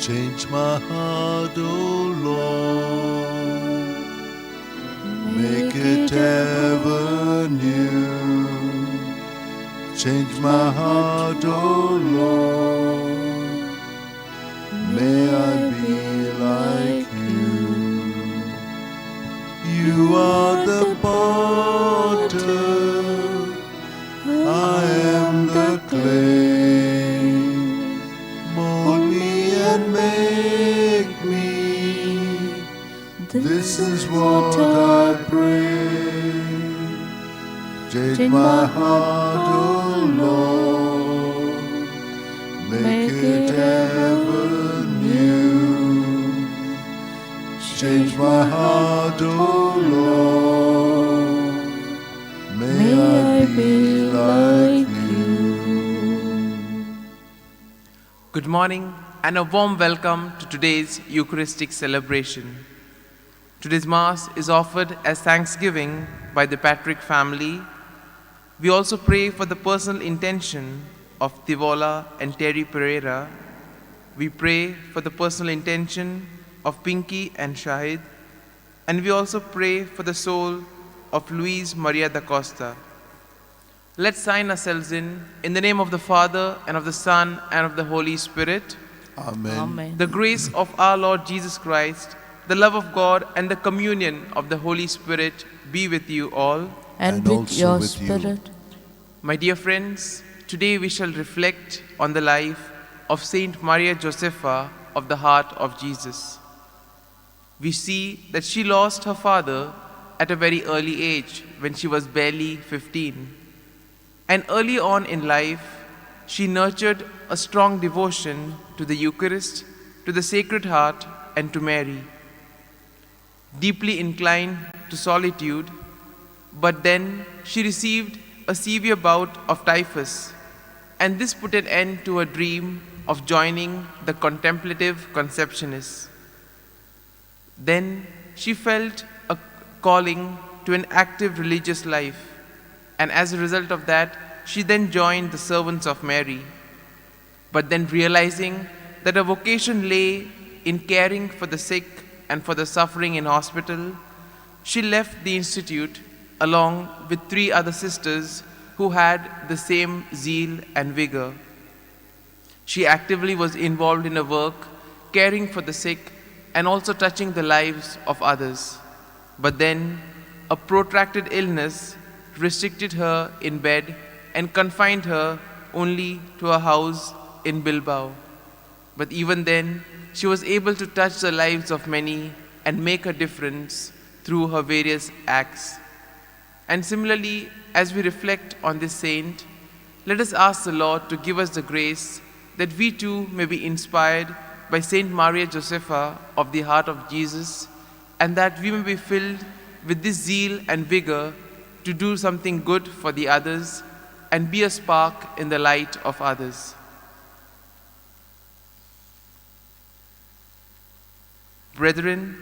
Change my heart, O Lord, make it ever new. Change my heart, O Lord, may I be like you. You are the potter, I am the clay. Mold me and make me, this is what I pray. Change my heart, O Lord, make it ever new. Change my heart, O Lord, may I be like you. Good morning and a warm welcome to today's Eucharistic celebration. Today's Mass is offered as thanksgiving by the Patrick family. We also pray for the personal intention of Tivola and Terry Pereira. We pray for the personal intention of Pinky and Shahid. And we also pray for the soul of Luis Maria da Costa. Let's sign ourselves in the name of the Father, and of the Son, and of the Holy Spirit. Amen. Amen. The grace of our Lord Jesus Christ, the love of God, and the communion of the Holy Spirit be with you all. And And with also your with you. spirit. My dear friends, today we shall reflect on the life of Saint Maria Josepha of the Heart of Jesus. We see that she lost her father at a very early age, when she was barely 15. And early on in life, she nurtured a strong devotion to the Eucharist, to the Sacred Heart, and to Mary. Deeply inclined to solitude, but then she received a severe bout of typhus, and this put an end to her dream of joining the contemplative Conceptionists. Then she felt a calling to an active religious life, and as a result of that, she then joined the Servants of Mary. But then realizing that her vocation lay in caring for the sick and for the suffering in hospital, she left the institute along with 3 other sisters who had the same zeal and vigor. She actively was involved in her work, caring for the sick and also touching the lives of others. But then a protracted illness restricted her in bed and confined her only to a house in Bilbao. But even then, she was able to touch the lives of many and make a difference through her various acts. And similarly, as we reflect on this saint, let us ask the Lord to give us the grace that we too may be inspired by Saint Maria Josepha of the Heart of Jesus, and that we may be filled with this zeal and vigor to do something good for the others, and be a spark in the light of others. Brethren,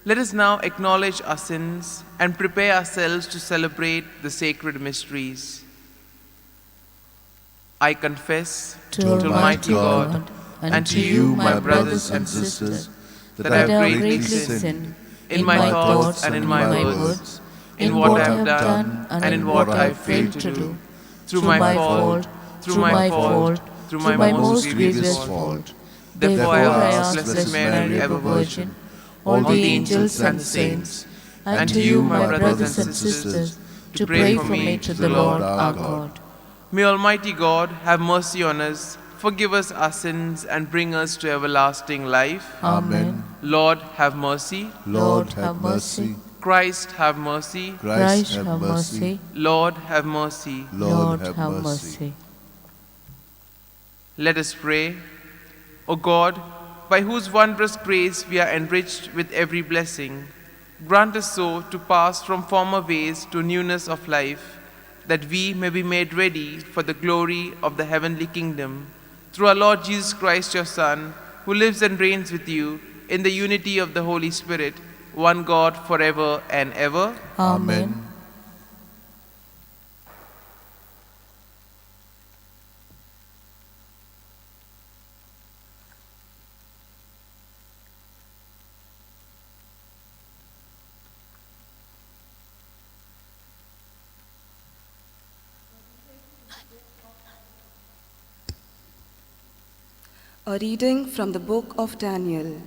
let us now acknowledge our sins and prepare ourselves to celebrate the sacred mysteries. I confess to Almighty God and to you, my brothers and sisters, that I have greatly sinned in my thoughts and in my words, in what I have done and in what I have failed to do, through my fault, through my most grievous fault. Therefore I ask Blessed Mary, ever Virgin, all the angels and the saints, and to you, my brothers and sisters, to pray for me to the Lord our God. May Almighty God have mercy on us, forgive us our sins, and bring us to everlasting life. Amen. Lord, have mercy. Lord, have mercy. Christ, have mercy. Christ, have mercy. Lord, have mercy. Lord, have mercy. Let us pray. O God, by whose wondrous grace we are enriched with every blessing, grant us so to pass from former ways to newness of life, that we may be made ready for the glory of the heavenly kingdom, through our Lord Jesus Christ, your Son, who lives and reigns with you in the unity of the Holy Spirit, one God, forever and ever. Amen. A reading from the book of Daniel.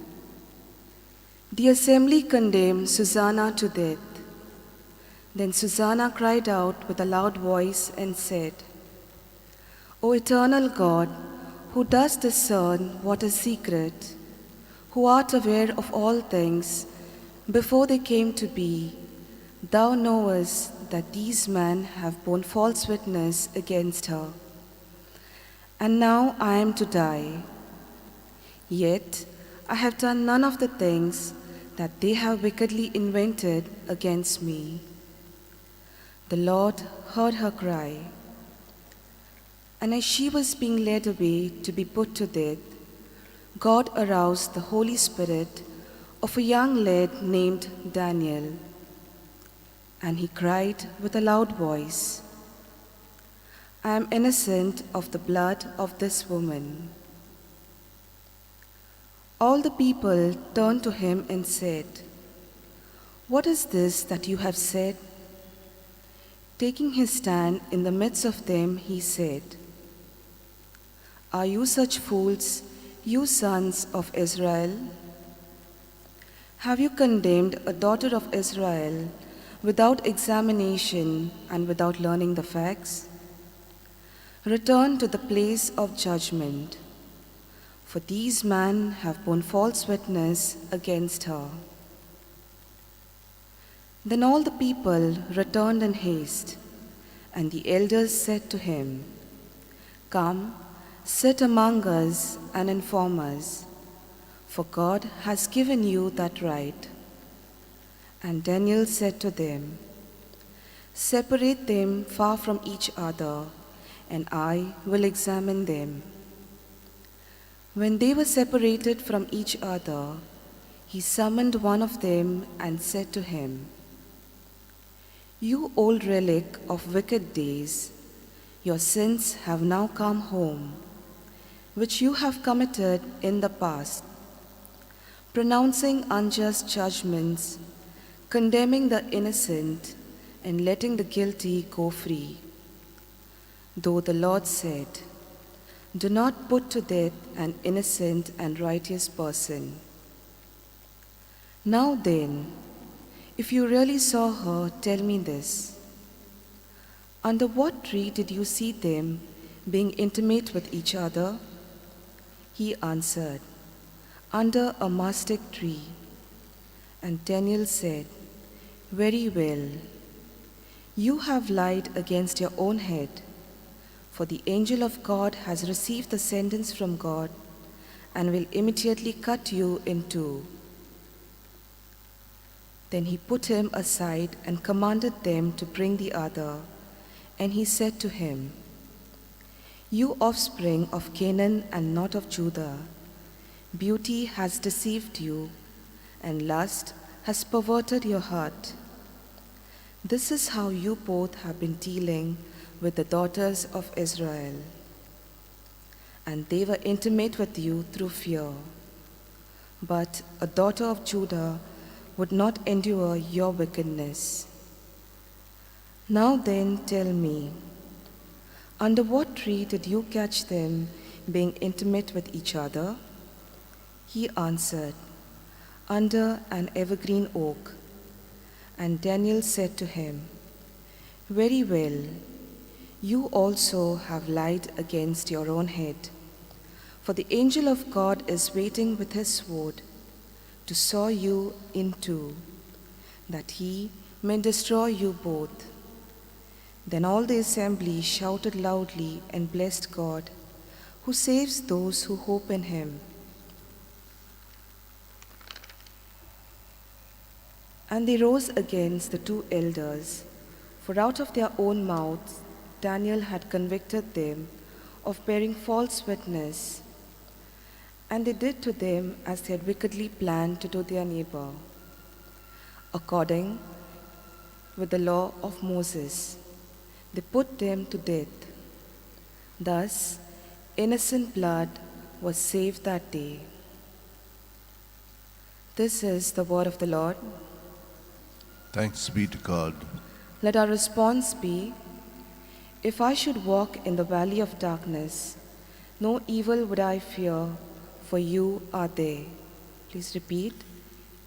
The assembly condemned Susanna to death. Then Susanna cried out with a loud voice and said, O eternal God, who dost discern what is secret, who art aware of all things before they came to be, thou knowest that these men have borne false witness against her. And now I am to die. Yet I have done none of the things that they have wickedly invented against me. The Lord heard her cry. And as she was being led away to be put to death, God aroused the Holy Spirit of a young lad named Daniel. And he cried with a loud voice, I am innocent of the blood of this woman. All the people turned to him and said, What is this that you have said? Taking his stand in the midst of them, he said, Are you such fools, you sons of Israel? Have you condemned a daughter of Israel without examination and without learning the facts? Return to the place of judgment. For these men have borne false witness against her. Then all the people returned in haste, and the elders said to him, Come, sit among us and inform us, for God has given you that right. And Daniel said to them, Separate them far from each other, and I will examine them. When they were separated from each other, he summoned one of them and said to him, You old relic of wicked days, your sins have now come home, which you have committed in the past, pronouncing unjust judgments, condemning the innocent, and letting the guilty go free. Though the Lord said, Do not put to death an innocent and righteous person. Now then, if you really saw her, tell me this. Under what tree did you see them being intimate with each other? He answered, Under a mastic tree. And Daniel said, Very well. You have lied against your own head. For the angel of God has received the sentence from God and will immediately cut you in two. Then he put him aside and commanded them to bring the other, And he said to him, "You offspring of Canaan and not of Judah, beauty has deceived you, and lust has perverted your heart. This is how you both have been dealing with the daughters of Israel. And they were intimate with you through fear. But a daughter of Judah would not endure your wickedness. Now then, tell me, under what tree did you catch them being intimate with each other?" He answered, "Under an evergreen oak." And Daniel said to him, "Very well, you also have lied against your own head. For the angel of God is waiting with his sword to saw you in two, that he may destroy you both." Then all the assembly shouted loudly and blessed God, who saves those who hope in him. And they rose against the two elders, for out of their own mouths Daniel had convicted them of bearing false witness. And they did to them as they had wickedly planned to do their neighbor, according with the law of Moses. They put them to death. Thus, innocent blood was saved that day. This is the word of the Lord. Thanks be to God. Let our response be, "If I should walk in the valley of darkness, no evil would I fear, for you are there." Please repeat.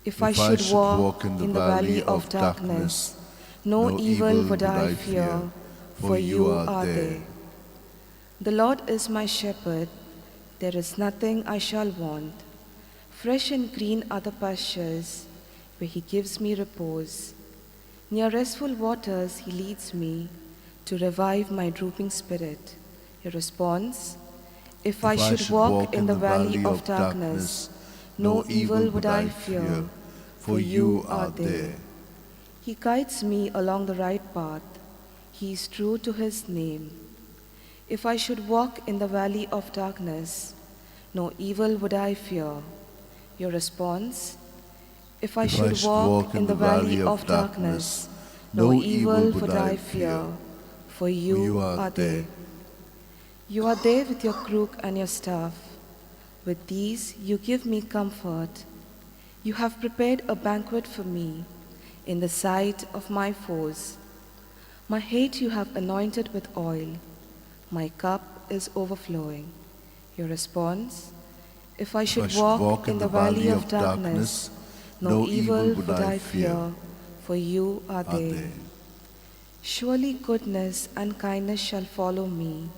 If I should walk in the valley of darkness, no evil would I fear, for you are there. The Lord is my shepherd, there is nothing I shall want. Fresh and green are the pastures, where he gives me repose. Near restful waters he leads me, to revive my drooping spirit. Your response: if I should walk in the valley of darkness, no evil would I fear, for you are there. He guides me along the right path, he is true to his name. If I should walk in the valley of darkness, no evil would I fear. Your response: if I should walk in the valley of darkness, no evil would I fear, for you are there. You are there with your crook and your staff. With these you give me comfort. You have prepared a banquet for me in the sight of my foes. My head you have anointed with oil. My cup is overflowing. Your response: if I should walk in the valley of darkness, no evil would I fear, for you are there. Surely goodness and kindness shall follow me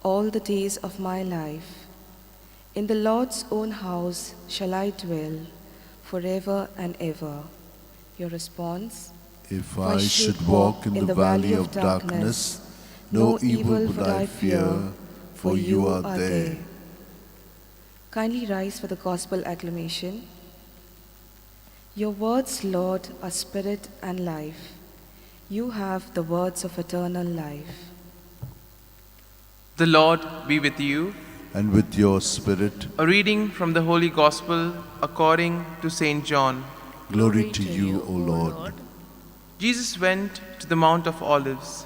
all the days of my life. In the Lord's own house shall I dwell forever and ever. Your response: If I should walk in the valley of darkness, no evil would I fear, for you are there. Kindly rise for the gospel acclamation. Your words, Lord, are spirit and life. You have the words of eternal life. The Lord be with you. And with your spirit. A reading from the Holy Gospel according to St. John. Glory to you, O Lord. Jesus went to the Mount of Olives.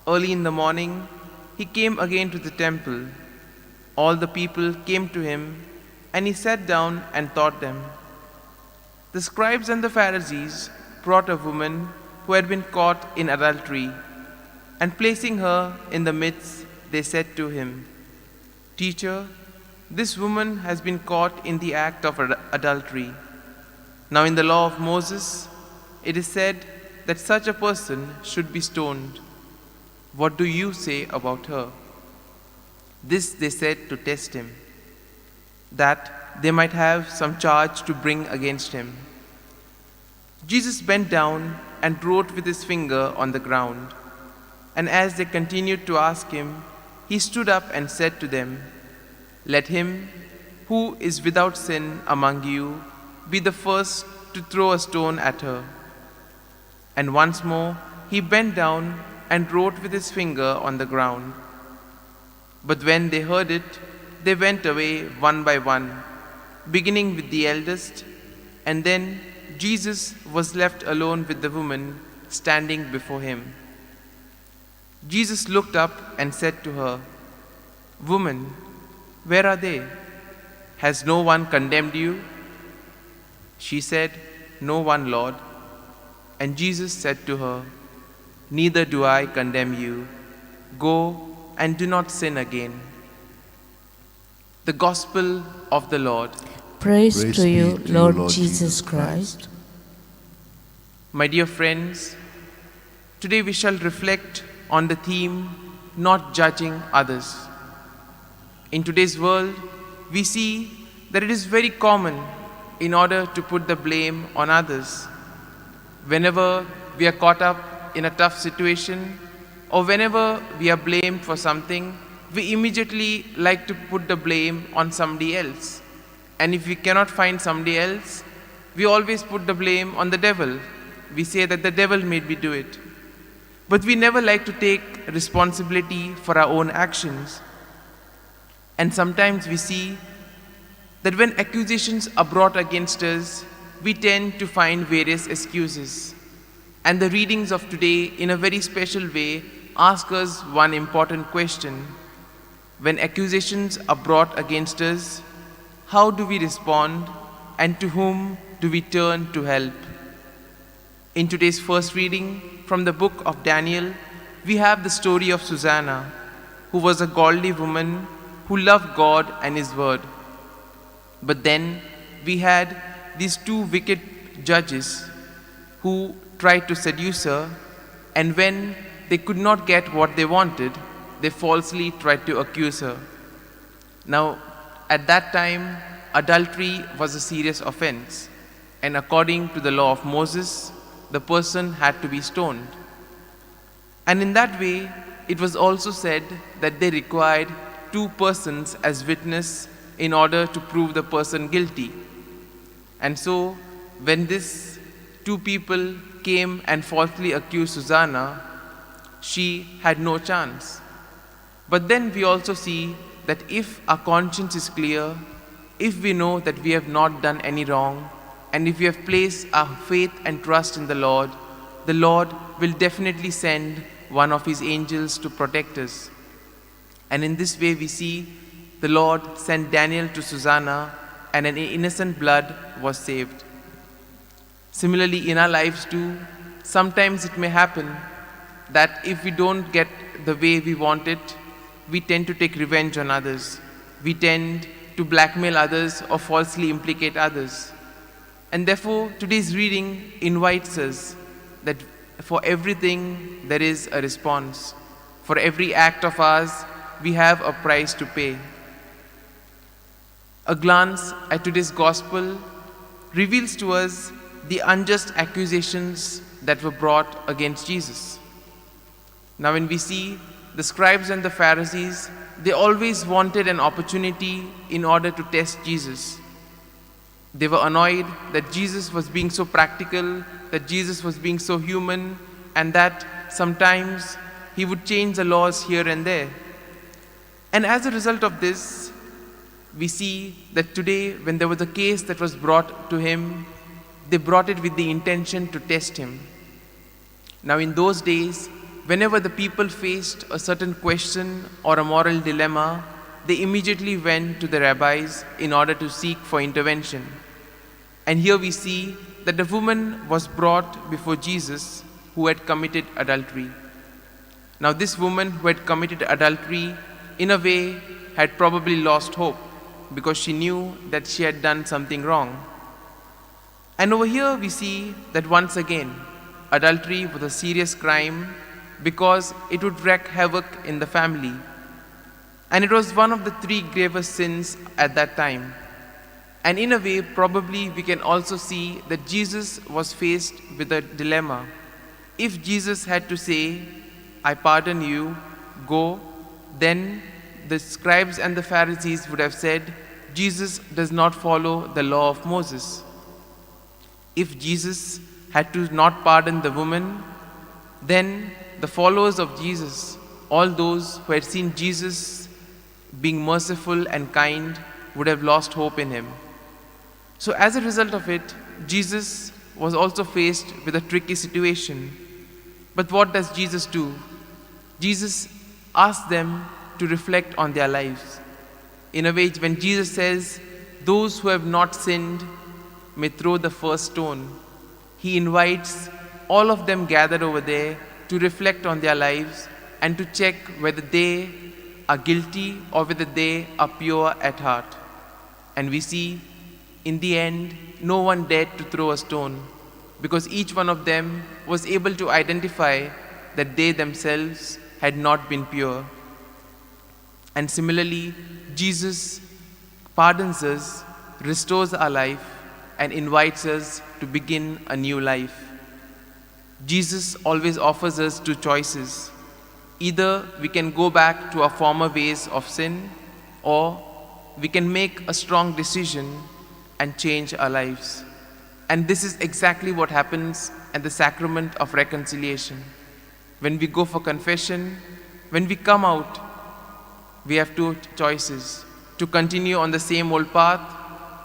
Early in the morning, he came again to the temple. All the people came to him, and he sat down and taught them. The scribes and the Pharisees brought a woman who had been caught in adultery, and placing her in the midst, they said to him, "Teacher, this woman has been caught in the act of adultery. Now in the law of Moses, it is said that such a person should be stoned. What do you say about her?" This they said to test him, that they might have some charge to bring against him. Jesus bent down and wrote with his finger on the ground. And as they continued to ask him, he stood up and said to them, "Let him who is without sin among you be the first to throw a stone at her." And once more he bent down and wrote with his finger on the ground. But when they heard it, they went away one by one, beginning with the eldest, and then Jesus was left alone with the woman standing before him. Jesus looked up and said to her, "Woman, where are they? Has no one condemned you?" She said, "No one, Lord." And Jesus said to her, "Neither do I condemn you. Go and do not sin again." The Gospel of the Lord. Praise Praise to you, be to you, Lord Lord Jesus Jesus Christ. My dear friends, today we shall reflect on the theme, not judging others. In today's world, we see that it is very common in order to put the blame on others. Whenever we are caught up in a tough situation, or whenever we are blamed for something, we immediately like to put the blame on somebody else. And if we cannot find somebody else, we always put the blame on the devil. We say that the devil made me do it. But we never like to take responsibility for our own actions. And sometimes we see that when accusations are brought against us, we tend to find various excuses. And the readings of today, in a very special way, ask us one important question. When accusations are brought against us, how do we respond, and to whom do we turn to help? In today's first reading from the book of Daniel, we have the story of Susanna, who was a godly woman who loved God and His word. But then we had these two wicked judges who tried to seduce her, and when they could not get what they wanted, they falsely tried to accuse her. Now, at that time, adultery was a serious offense, and according to the law of Moses, the person had to be stoned. And in that way, it was also said that they required two persons as witness in order to prove the person guilty. And so, when these two people came and falsely accused Susanna, she had no chance. But then we also see that if our conscience is clear, if we know that we have not done any wrong, and if we have placed our faith and trust in the Lord will definitely send one of His angels to protect us. And in this way we see the Lord sent Daniel to Susanna, and an innocent blood was saved. Similarly, in our lives too, sometimes it may happen that if we don't get the way we want it, we tend to take revenge on others. We tend to blackmail others or falsely implicate others. And therefore, today's reading invites us that for everything there is a response. For every act of ours, we have a price to pay. A glance at today's gospel reveals to us the unjust accusations that were brought against Jesus. Now, when we see the scribes and the Pharisees, they always wanted an opportunity in order to test Jesus. They were annoyed that Jesus was being so practical, that Jesus was being so human, and that sometimes He would change the laws here and there. And as a result of this, we see that today, when there was a case that was brought to Him, they brought it with the intention to test Him. Now, in those days, whenever the people faced a certain question or a moral dilemma, they immediately went to the rabbis in order to seek for intervention. And here we see that the woman was brought before Jesus who had committed adultery. Now, this woman who had committed adultery, in a way, had probably lost hope because she knew that she had done something wrong. And over here we see that once again, adultery was a serious crime because it would wreak havoc in the family. And it was one of the three gravest sins at that time. And in a way, probably we can also see that Jesus was faced with a dilemma. If Jesus had to say, "I pardon you, go," then the scribes and the Pharisees would have said, Jesus does not follow the law of Moses. If Jesus had to not pardon the woman, then the followers of Jesus, all those who had seen Jesus being merciful and kind, would have lost hope in him. So as a result of it, Jesus was also faced with a tricky situation. But what does Jesus do? Jesus asks them to reflect on their lives. In a way, when Jesus says, "Those who have not sinned may throw the first stone," he invites all of them gathered over there to reflect on their lives and to check whether they are guilty or whether they are pure at heart. And we see, in the end, no one dared to throw a stone, because each one of them was able to identify that they themselves had not been pure. And similarly, Jesus pardons us, restores our life, and invites us to begin a new life. Jesus always offers us two choices. Either we can go back to our former ways of sin, or we can make a strong decision and change our lives. And this is exactly what happens at the sacrament of reconciliation. When we go for confession, when we come out, we have two choices: to continue on the same old path,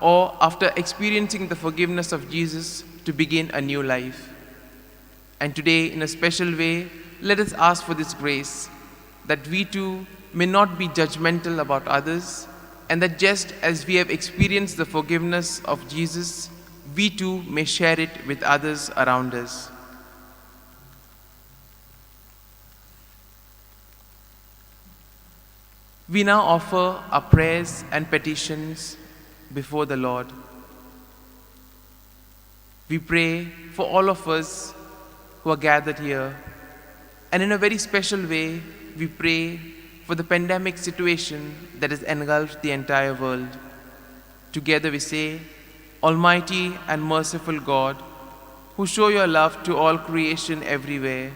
or after experiencing the forgiveness of Jesus, to begin a new life. And today, in a special way, let us ask for this grace, that we too may not be judgmental about others, and that just as we have experienced the forgiveness of Jesus, we too may share it with others around us. We now offer our prayers and petitions before the Lord. We pray for all of us who are gathered here. And in a very special way, we pray for the pandemic situation that has engulfed the entire world. Together we say, "Almighty and merciful God, who show your love to all creation everywhere,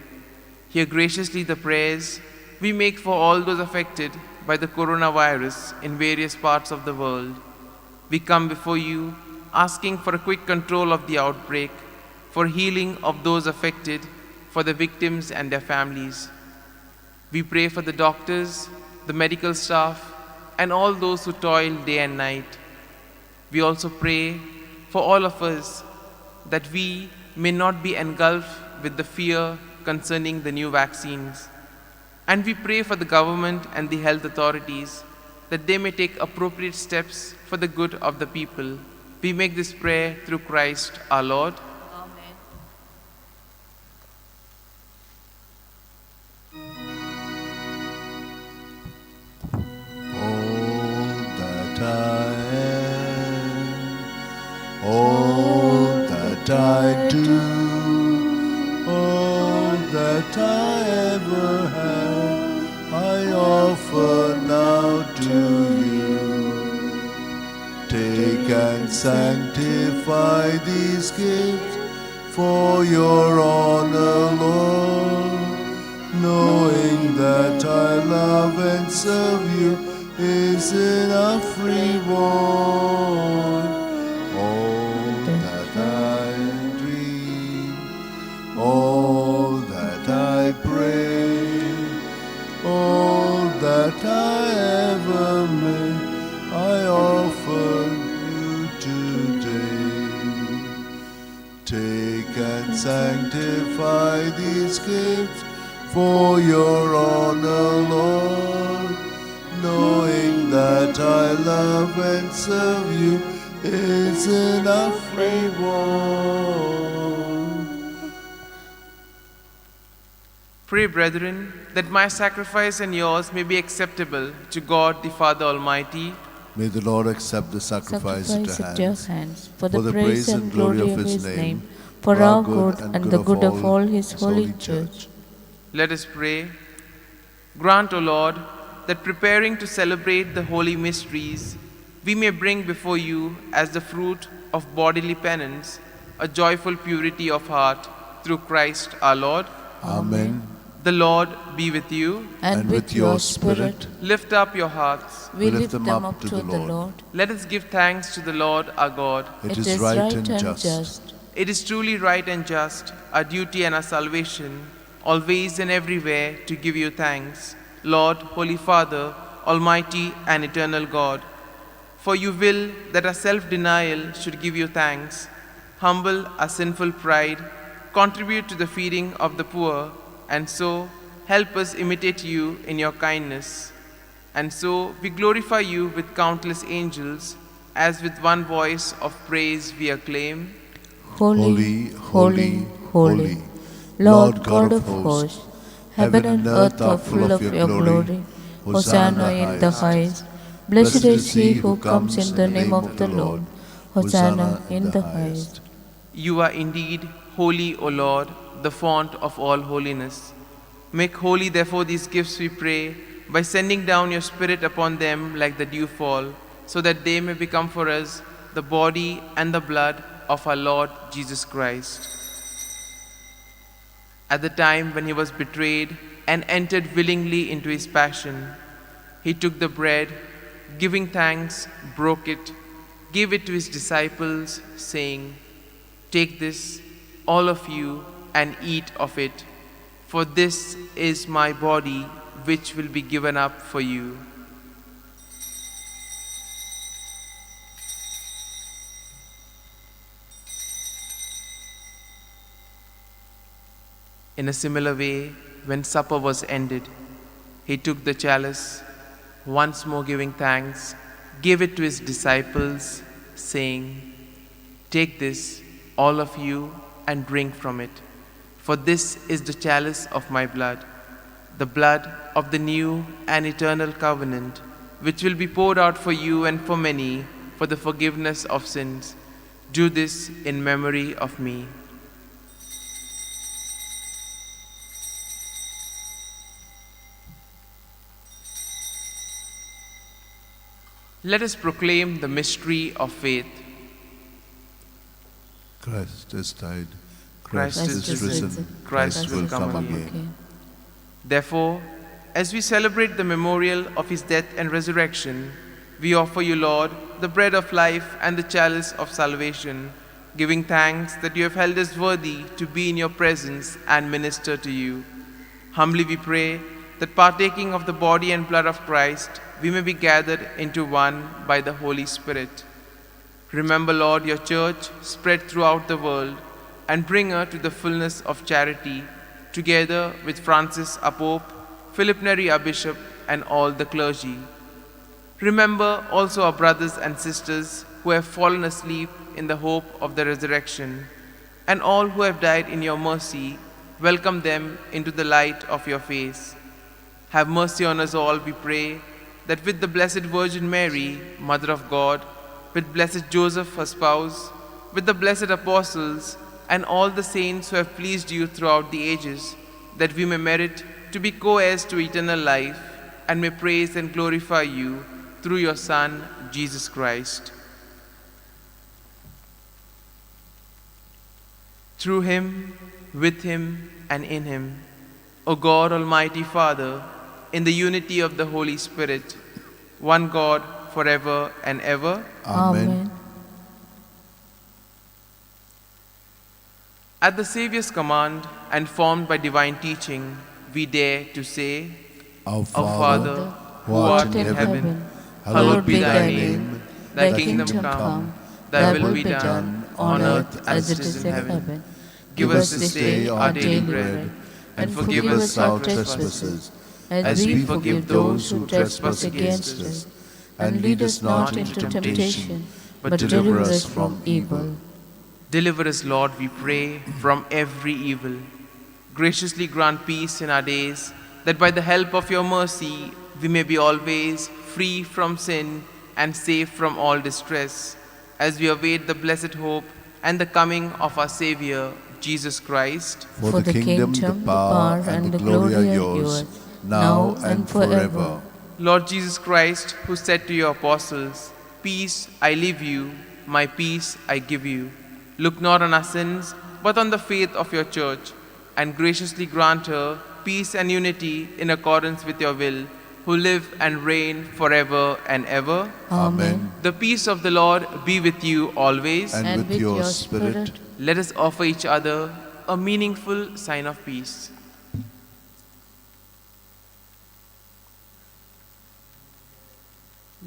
hear graciously the prayers we make for all those affected by the coronavirus in various parts of the world. We come before you asking for a quick control of the outbreak, for healing of those affected, for the victims and their families. We pray for the doctors, the medical staff, and all those who toil day and night. We also pray for all of us that we may not be engulfed with the fear concerning the new vaccines. And we pray for the government and the health authorities that they may take appropriate steps for the good of the people. We make this prayer through Christ our Lord. Amen. All that I am, all that I do, all that I ever had, I offer now to you. Take and sanctify these gifts for your honor, Lord, knowing that I love and serve you is enough reward. All that I dream, all that I pray, all that I ever may, I offer you today. Take and sanctify these gifts for your honor, Lord, knowing that I love and serve you is enough reward. Pray, brethren, that my sacrifice and yours may be acceptable to God the Father Almighty. May the Lord accept the sacrifice at Sacrifice your at your hands, hands, for the praise and glory of his name, for for our good and the good of all his holy church. Let us pray. Grant, O Lord, that preparing to celebrate the holy mysteries, we may bring before you as the fruit of bodily penance a joyful purity of heart through Christ our Lord. Amen. The Lord be with you. And with your spirit, Lift up your hearts. we lift them up to the Lord. Let us give thanks to the Lord our God. It is right and just. It is truly right and just, our duty and our salvation, always and everywhere to give you thanks, Lord, Holy Father, Almighty and eternal God. For you will that our self-denial should give you thanks, humble our sinful pride, contribute to the feeding of the poor, and so help us imitate you in your kindness. And so we glorify you with countless angels, as with one voice of praise we acclaim, Holy, holy, holy, Lord God of hosts, heaven and earth are full of your glory. Hosanna in the highest. Blessed is he who comes in the name of the Lord. Hosanna in the highest. You are indeed holy, O Lord, the fount of all holiness. Make holy, therefore, these gifts, we pray, by sending down your Spirit upon them like the dewfall, so that they may become for us the body and the blood of our Lord Jesus Christ. At the time when he was betrayed and entered willingly into his passion, he took the bread, giving thanks, broke it, gave it to his disciples, saying, "Take this, all of you, and eat of it, for this is my body, which will be given up for you." In a similar way, when supper was ended, he took the chalice, once more giving thanks, gave it to his disciples, saying, "Take this, all of you, and drink from it, for this is the chalice of my blood, the blood of the new and eternal covenant, which will be poured out for you and for many for the forgiveness of sins. Do this in memory of me." Let us proclaim the mystery of faith. Christ has died. Christ Christ is risen. Christ will come again. Therefore, as we celebrate the memorial of his death and resurrection, we offer you, Lord, the bread of life and the chalice of salvation, giving thanks that you have held us worthy to be in your presence and minister to you. Humbly we pray that partaking of the body and blood of Christ, we may be gathered into one by the Holy Spirit. Remember, Lord, your church spread throughout the world, and bring her to the fullness of charity, together with Francis, our Pope, Philip Neri, our Bishop, and all the clergy. Remember also our brothers and sisters who have fallen asleep in the hope of the resurrection, and all who have died in your mercy. Welcome them into the light of your face. Have mercy on us all, we pray, that with the Blessed Virgin Mary, Mother of God, with blessed Joseph, her spouse, with the blessed apostles, and all the saints who have pleased you throughout the ages, that we may merit to be co-heirs to eternal life, and may praise and glorify you through your Son, Jesus Christ. Through him, with him, and in him, O God, Almighty Father, in the unity of the Holy Spirit, one God, forever and ever. Amen. At the Saviour's command and formed by divine teaching, we dare to say, Our Our Father, Father, who art in heaven, hallowed be thy name. Thy kingdom come, thy will be done, on earth as it is in heaven. Give us this day our daily bread, and forgive us our trespasses, as we forgive those who trespass against us. And lead us not into temptation, but deliver us from evil. Deliver us, Lord, we pray, from every evil. Graciously grant peace in our days, that by the help of your mercy we may be always free from sin and safe from all distress, as we await the blessed hope and the coming of our Savior, Jesus Christ. For the kingdom, the power, and the glory are yours, now and forever. Lord Jesus Christ, who said to your apostles, "Peace I leave you, my peace I give you," look not on our sins, but on the faith of your church, and graciously grant her peace and unity in accordance with your will, who live and reign forever and ever. Amen. The peace of the Lord be with you always. And with your spirit. Let us offer each other a meaningful sign of peace.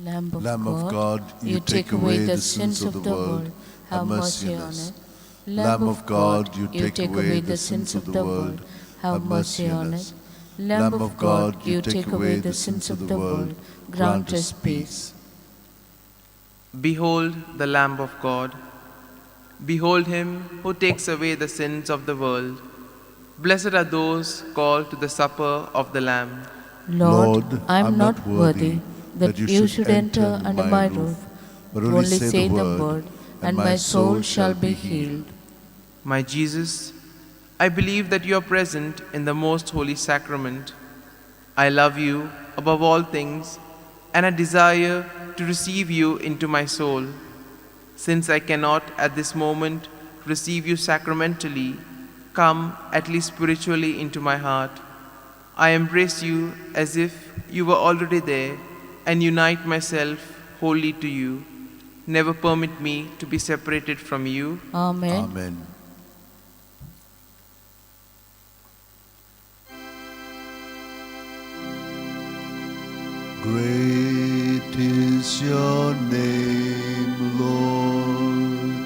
Lamb of Lamb of God, God, you take away the sins of the world, have mercy on us. Lamb of God, you take away the sins of the world, have mercy on us. Lamb of God, you take away the sins of the world, grant us peace. Behold the Lamb of God. Behold him who takes away the sins of the world. Blessed are those called to the supper of the Lamb. Lord, I am not worthy that you should enter under my roof, but only say the word, and my soul shall be healed. My Jesus, I believe that you are present in the most holy sacrament. I love you above all things, and I desire to receive you into my soul. Since I cannot at this moment receive you sacramentally, come at least spiritually into my heart. I embrace you as if you were already there and unite myself wholly to you. Never permit me to be separated from you. Amen. Amen. Great is your name, Lord.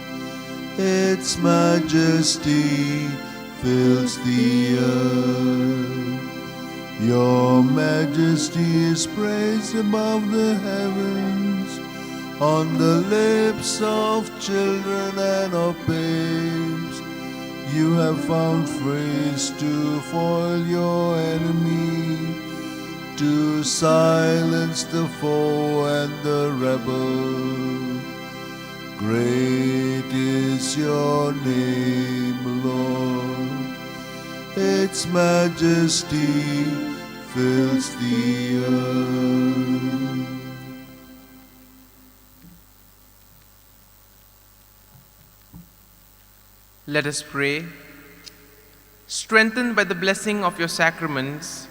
Its majesty fills the earth. Your majesty is praised above the heavens, on the lips of children and of babes. You have found phrase to foil your enemy, to silence the foe and the rebel. Great is your name, Lord. Its majesty fills the earth. Let us pray. Strengthened by the blessing of your sacraments,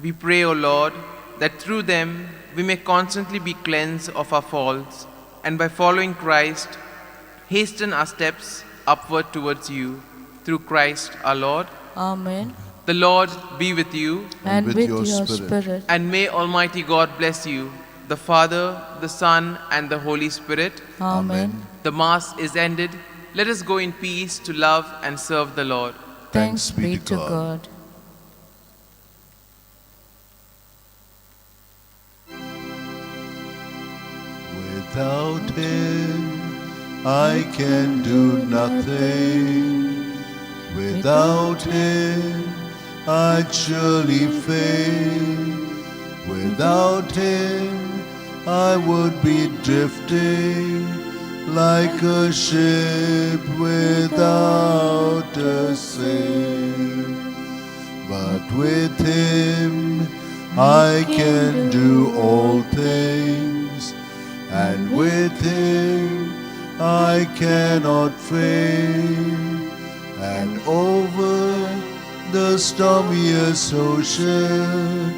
we pray, O Lord, that through them we may constantly be cleansed of our faults, and by following Christ, hasten our steps upward towards you. Through Christ our Lord. Amen. The Lord be with you, And with your spirit. and may Almighty God bless you, the Father, the Son, and the Holy Spirit. Amen. The Mass is ended. Let us go in peace to love and serve the Lord. Thanks be to God. Without him, I can do nothing. Without him, I'd surely fail. Without him, I would be drifting like a ship without a sail. But with him, I can do all things, and with him, I cannot fail. And over the stormiest ocean,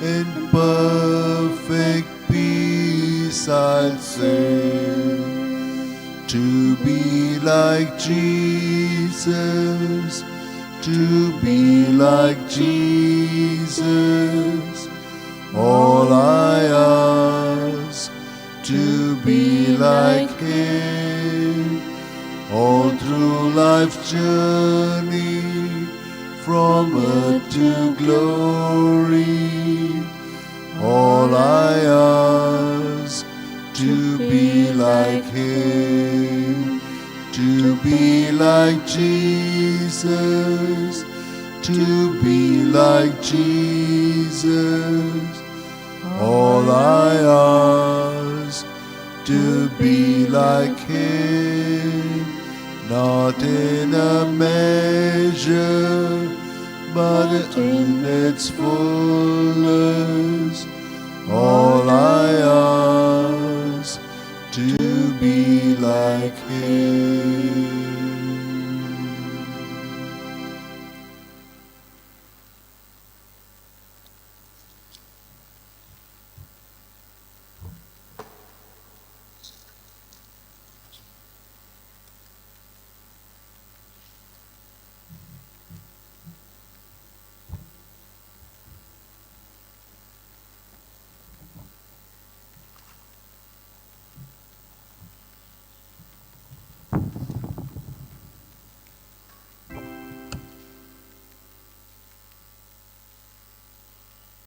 in perfect peace I'll sail. To be like Jesus, to be like Jesus, all I ask, to be like him. All through life's journey, from earth to glory, all I ask, to be like him, to be like Jesus, to be like Jesus, all I ask, to be like him. Not in a measure, but in its fullness. All I ask, to be like him.